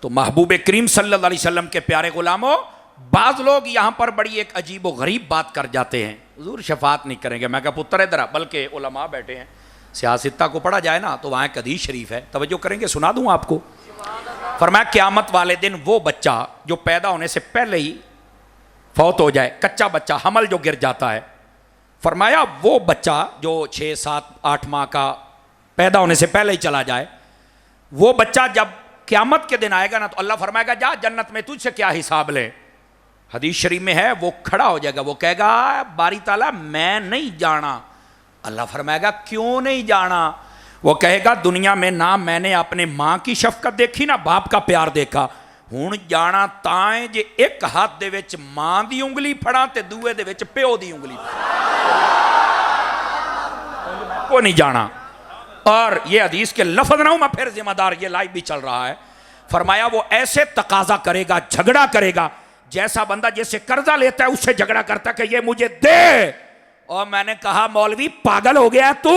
तो महबूब करीम सल्लल्लाहु अलैहि वसल्लम के प्यारे गुलामों, बाज लोग यहाँ पर बड़ी एक अजीब व गरीब बात कर जाते हैं, हुजूर शफात नहीं करेंगे। मैं कहा पुत्र इधर, बल्कि उलमा बैठे हैं, सियासत्ता को पढ़ा जाए ना तो वहाँ एक हदीस शरीफ है, तवज्जो करेंगे, सुना दूँ आपको। फरमाया क़यामत वाले दिन वो बच्चा जो पैदा होने से पहले ही फौत हो जाए, कच्चा बच्चा, हमल जो गिर जाता है, फरमाया वो बच्चा जो 6, 7, 8 माह का पैदा होने से पहले ही चला जाए, वो बच्चा जब क़यामत के दिन आएगा ना तो अल्लाह फरमाएगा जा जन्नत में तुझसे क्या हिसाब ले। हदीस शरीफ में है वो खड़ा हो जाएगा, वो कहेगा बारी ताला मैं नहीं जाना। अल्लाह फरमाएगा क्यों नहीं जाना? वो कहेगा दुनिया में ना मैंने अपने माँ की शफकत देखी ना बाप का प्यार देखा, हुण जाना ताए जे एक हाथ दे विच माँ दी उंगली फड़ा ते दूए दे विच प्यो दी उंगली को नहीं जाना। और ये हदीस के लफ्ज़ ना हूं मैं फिर जिम्मेदार, ये लाइव भी चल रहा है। फरमाया वो ऐसे तकाजा करेगा, झगड़ा करेगा, जैसा बंदा जैसे कर्जा लेता है उससे झगड़ा करता कि ये मुझे दे। और मैंने कहा मौलवी पागल हो गया तू,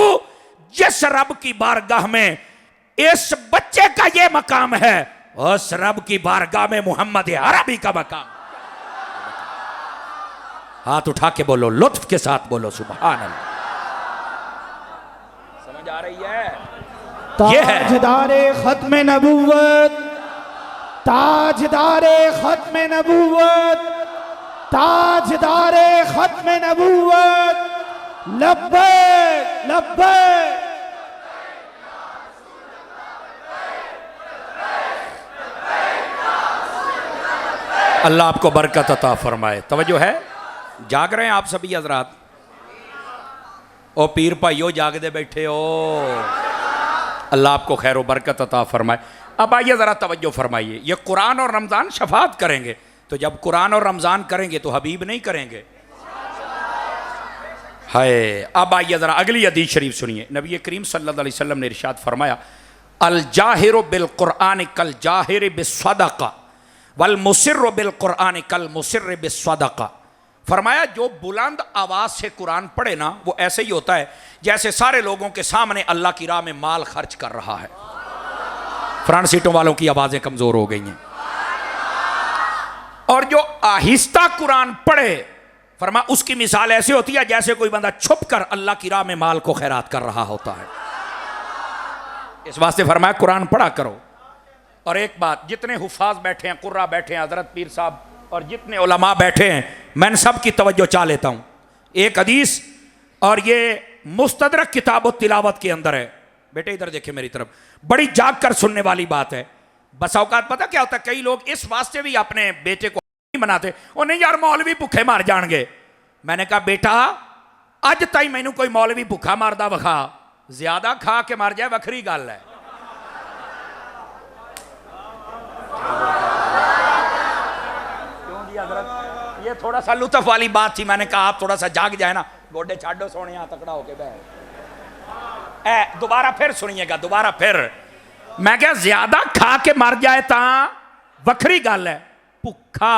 जिस रब की बारगाह में इस बच्चे का ये मकाम है, उस रब की बारगाह में मोहम्मद अरबी का मकाम। हाथ उठा के बोलो, लुत्फ के साथ बोलो सुभान अल्लाह। समझ आ रही है? ये है ताजदारे खत्म नबूवत, ताजदारे खत्म नबूवत, ताजदारे खत्म नबूवत, लब्बैक लब्बैक। अल्लाह आपको बरकत अता फरमाए। तवज्जो है, जाग रहे हैं आप सभी हजरात? ओ पीर भाइयों जागदे बैठे हो, अल्लाह आपको खैर व बरकत अता फरमाए। अब आइए ज़रा तवज्जो फरमाइए, ये कुरान और रमज़ान शफात करेंगे, तो जब कुरान और रमज़ान करेंगे तो हबीब नहीं करेंगे? हाय। अब आइए ज़रा अगली हदीस शरीफ सुनिए। नबी करीम सल्लल्लाहु अलैहि वसल्लम ने इरशाद फरमाया अल जाहिरु बिल कुरान कल जाहिर बिस्सदका वल मुसिर्रु बिल कुरान कल मुसिर्र बिस्सदका। फरमाया जो बुलंद आवाज़ से कुरान पढ़े ना वो ऐसे ही होता है जैसे सारे लोगों के सामने अल्लाह की राह में माल खर्च कर रहा है। फ्रंट सीटों वालों की आवाज़ें कमज़ोर हो गई हैं। और जो आहिस्ता कुरान पढ़े, फरमा उसकी मिसाल ऐसी होती है जैसे कोई बंदा छुप कर अल्लाह की राह में माल को खैरात कर रहा होता है। इस वास्ते फरमाया कुरान पढ़ा करो। और एक बात, जितने हुफ़ाज़ बैठे हैं, कुर्रा बैठे हैं, हज़रत पीर साहब और जितने उलमा बैठे हैं, मैं सब की तवज्जो चाह लेता हूँ। एक हदीस और ये मुस्तदरक किताब तिलावत के अंदर है। बेटे इधर देखे मेरी तरफ, बड़ी जाग कर सुनने वाली बात है। बस औकात पता क्या होता है, कई लोग इस वास्ते भी अपने बेटे को नहीं मनाते, और नहीं यार मौलवी भुखे मार जाएंगे। मैंने कहा बेटा अज ताई मैनू कोई मौलवी भुखा मारदा विखा, ज्यादा खा के मर जाए वखरी गल है। ये थोड़ा सा लुत्फ वाली बात थी, मैंने कहा आप थोड़ा सा जाग जाए ना, गोडे छाड़ो सोने, यहाँ तकड़ा होके बह। दोबारा फिर सुनिएगा, दोबारा फिर। मैं क्या ज्यादा खा के मर जाए ता वखरी गल है, भुखा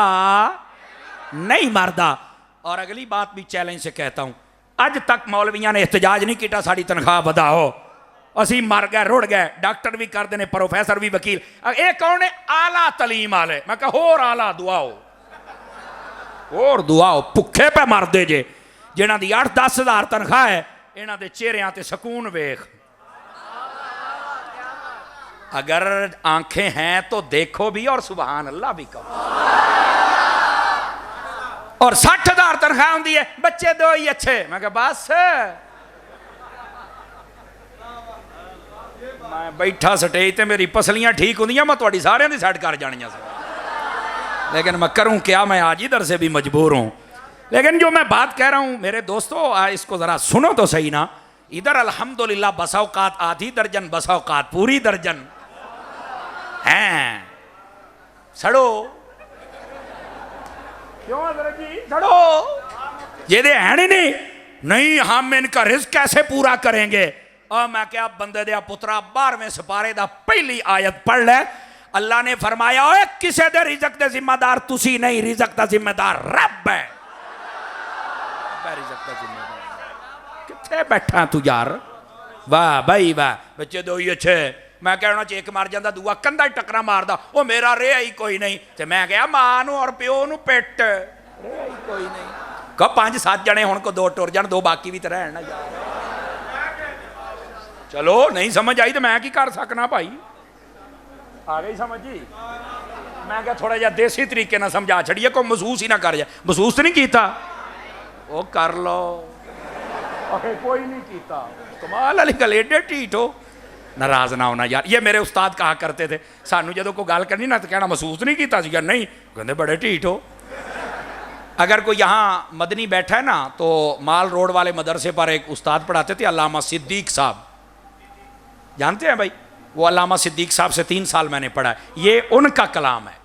नहीं मरदा। और अगली बात भी चैलेंज से कहता हूं, अज तक मौलवियां ने एहतजाज नहीं किया साड़ी तनख्वाह बढ़ाओ, असी मर गए रुड़ गए। डॉक्टर भी करते हैं, प्रोफेसर भी, वकील। एक कौन है आला तलीम वाले, मैं कहा होर आला दुआओ, और दुआओ। भुखे पे मरदे जे, जिन्हां दी 8-10 हज़ार तनख्वाह है, इन्हां दे चेहरियां ते सकून वेख। अगर आंखें हैं तो देखो भी और सुभान अल्लाह भी कहो। और 60,000 तनख्वाह होंदी है, बच्चे दो ही अच्छे। मैं कहा बस मैं बैठा स्टेज ते मेरी पसलियां ठीक होंदियां, मैं तुहाडी सारियां दी सेट कर जानियां सी, लेकिन मैं करूं क्या, मैं आज इधर से भी मजबूर हूं। लेकिन जो मैं बात कह रहा हूं मेरे दोस्तों, इसको जरा सुनो तो सही ना। इधर अल्हम्दुलिल्लाह बसौकात आधी दर्जन, बसौकात पूरी दर्जन हैं। सड़ो क्यों हज़रत जी, सड़ो ये दे है नहीं, हम इनका रिज़्क़ कैसे पूरा करेंगे। और मैं क्या बंदे दे पुत्रा 12वें सिपारे दा पहली आयत पढ़ ले। अल्लाह ने फरमाया ओए किसे दे रिज़्क़ दे जिम्मेदार तुसी नहीं, रिज़्क़ दा जिम्मेदार रब है। रिज़्क़ दा जिम्मेदार किथे बैठा तू यार, वाह भाई वाह। बच्चे दो ही अच्छे, मैं क्या उन्होंने चेक मार जाता, दूआ कंधा टकरा मारदा, वो मेरा रेहा ही कोई नहीं। तो मैं कहा मां नूं और प्यो नूं पिट, रेहा ही कोई नहीं। कहो 5-7 जने हुण को 2 टुर जाण, 2 बाकी भी तो रहण ना यार। चलो नहीं समझ आई तो मैं की कर सकना भाई, आ गई समझ जी। मैं क्या थोड़ा जिहा देसी तरीके ना समझा छड़िए, कोई महसूस ही ना कर जाए। महसूस तो नहीं किया, वो कर लो, कोई नहीं किया। कमाल वाली गल, एडे ढीठ हो, नाराज ना होना यार। ये मेरे उस्ताद कहा करते थे, सानू जो कोई गल करनी ना तो कहना महसूस नहीं किया, नहीं कहते बड़े ढीठ हो। अगर कोई यहाँ मदनी बैठा है ना, तो माल रोड वाले मदरसे पर एक उस्ताद पढ़ाते थे, अल्लामा सिद्दीक साहब, जानते हैं भाई? वो अल्लामा सिद्दीक साहब से 3 साल मैंने पढ़ा है, ये उनका कलाम है।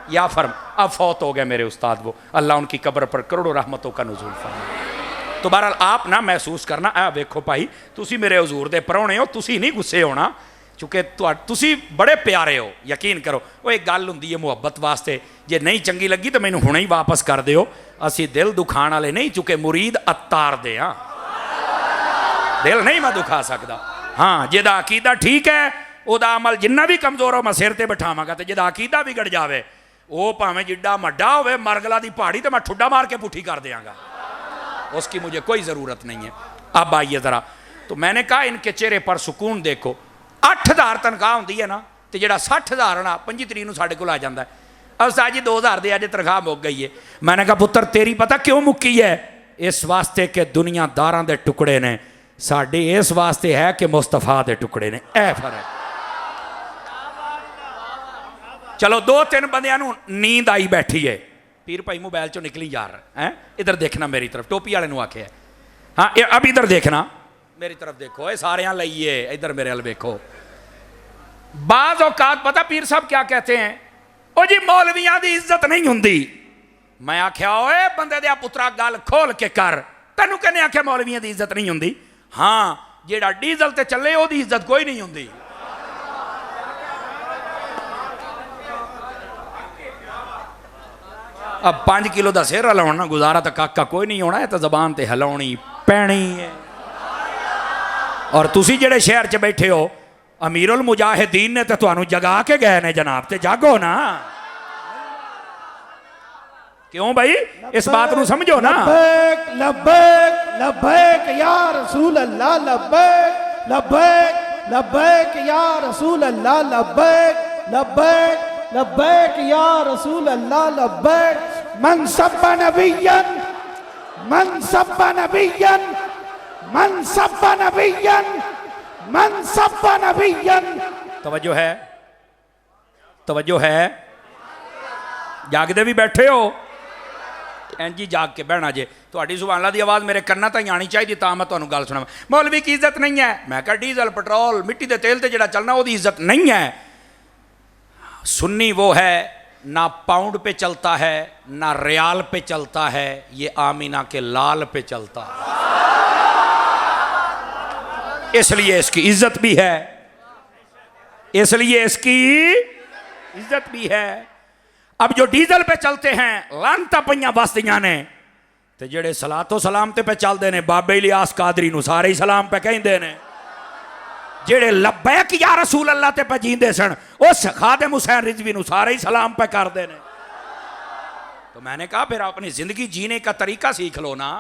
या फर्म अब फौत हो गए मेरे उस्ताद, वो अल्लाह उनकी कब्र पर करोड़ों रहमतों का नुज़ूल फरमाए। तो बहरहाल आप ना महसूस करना, वेखो भाई तुसी मेरे हजूर दे परौणे हो, तुसी नहीं गुस्से होना, चूँकि तुसी बड़े प्यारे हो, यकीन करो। वो एक गल हुंदी है मुहब्बत वास्ते, जे नहीं चंगी लगी तो मैनू हुणे ही वापस कर दिओ, असी दिल दुखाण वाले नहीं, चूँकि मुरीद अत्तार दे हाँ, दिल नहीं मैं दुखा सकदा। हाँ जिहदा अकीदा ठीक है, उहदा अमल जिन्ना भी कमज़ोर हो मैं सिर ते बिठावांगा, तो जिहदा अकीदा बिगड़ जावे, वो भावें जिड्डा मड्डा होवे मरगला दी पहाड़ी, तो मैं ठुड्डा मार के पुट्ठी कर देंगा, उसकी मुझे कोई ज़रूरत नहीं है। अब आइए ज़रा, तो मैंने कहा इनके चेहरे पर सुकून देखो। 8,000 तनख्वाह होंदी है ना, तो जो 60,000 ना 25 तरीक को साढ़े को आ जाता है। अब उस्ताद जी 2,000 दे अज तनख्वाह मुक गई है। मैंने कहा पुत्र तेरी पता क्यों मुक्की है? इस वास्ते कि दुनियादारां दे टुकड़े ने, साडे इस वास्ते है कि मुस्तफा दे टुकड़े ने। ऐ फर्क। चलो 2-3 बंदियां नूं नींद आई बैठी है, पीर भाई मोबाइल चो निकली जा रहा है, इधर देखना मेरी तरफ, टोपी वाले आखे। हाँ अब इधर देखना, मेरी तरफ देखो, ये सारे यहाँ लाइए, इधर मेरे हल देखो। बाज़ औकात पता पीर साहब क्या कहते हैं, ओ जी मौलवियां दी इज्जत नहीं हुंदी। मैं आख्या ओए बंदे दे पुत्रा गल खोल के कर, तेनू कहने आख्या मौलवियां दी इज्जत नहीं हुंदी? हाँ जेड़ा डीजल ते चले ओदी इज्जत कोई नहीं हुंदी। अब 5 किलो का सिर हिलाउणा गुजारा तो काका कोई नहीं होना, है तो जबान ते हिलाउणी पैनी है। और तुसी जेड़े शहर च बैठे हो, अमीरुल मुजाहिदीन ने तो तुहानू जगा के गए ने जनाब, ते जागो ना। क्यों भाई, इस बात नू समझो ना। लब्बैक लब्बैक लब्बैक या रसूल अल्लाह, लब्बैक लब्बैक लब्बैक या रसूल अल्लाह, लब्बैक लब्बैक लब्बैक या रसूल अल्लाह, लब्बैक। मन सब्बा नबिय्यन, मन सब्बा नबिय्यन, मन सब्बा नबिय्यन, मन सब्बा नबिय्यन। तवज्जो है, तवज्जो है, जागदे भी बैठे हो, इंजी जाग के बहना जे। तुहाडी सुभान अल्लाह दी आवाज़ मेरे कन्ना ताईं आनी चाहिए, तां मैं तुहानू गल सुणावां। मौलवी की इज्जत नहीं है? मैं कहा डीजल पेट्रोल मिट्टी के तेल ते जिहड़ा चलना ओहदी इज्जत नहीं है। सुन्नी वो है ना पाउंड पे चलता है ना रियाल पे चलता है, ये आमीना के लाल पे चलता है, इसलिए इसकी इज्जत भी है, इसलिए इसकी इज्जत भी है। अब जो डीजल पे चलते हैं लानता पईयां बसदियां ने, ते जेड़े सलातो सलाम ते पे चलते ने बाबे इलियास कादरी नू सारे ही सलाम पे कहिंदे ने। जेड़े लब्बैक या रसूल अल्लाह ते पे जींदे सन, उस खादिम हुसैन रिजवी नू सारे ही सलाम पे करते ने। तो मैंने कहा फिर अपनी जिंदगी जीने का तरीका सीख लो ना।